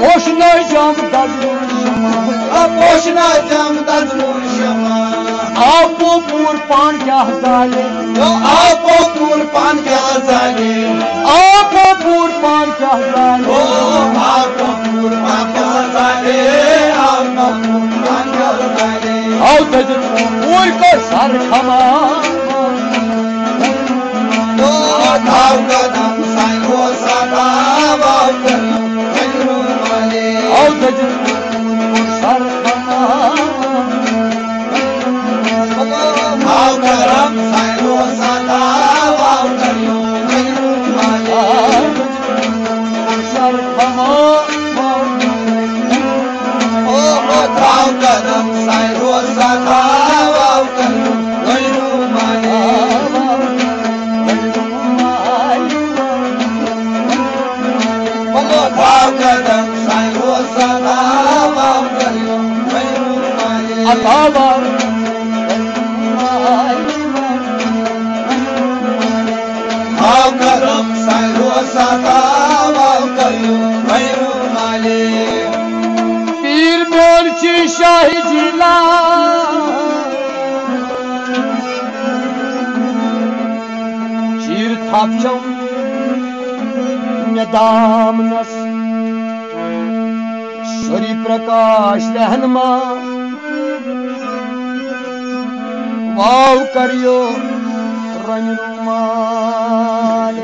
पोषना जम दजलूर शमा पोषना जम दजलूर शमा आपो पूर पान क्या जाले आपो पूर पान क्या जाले आपो पूर पान क्या जाले आपो पूर पान क्या जाले आपो पूर पान क्या जाले आओ दजलूर पूर को सर खमा धाव कदम साइो सदा वाव करो माले आओ दजलूर पूर सर खमा धाव कदम साइो सदा वाव करो माले सर खमा धाव कदम साइो सदा वाव करो माले धाव कदम साइो सदा वाव करो माले अथवा धाव कदम साइो सदा वाव करो माले पीर मोर्ची शाही जिला चीर थापचौ दामनस सूर्य प्रकाश रहनमा वाव करियो रंग रुमाल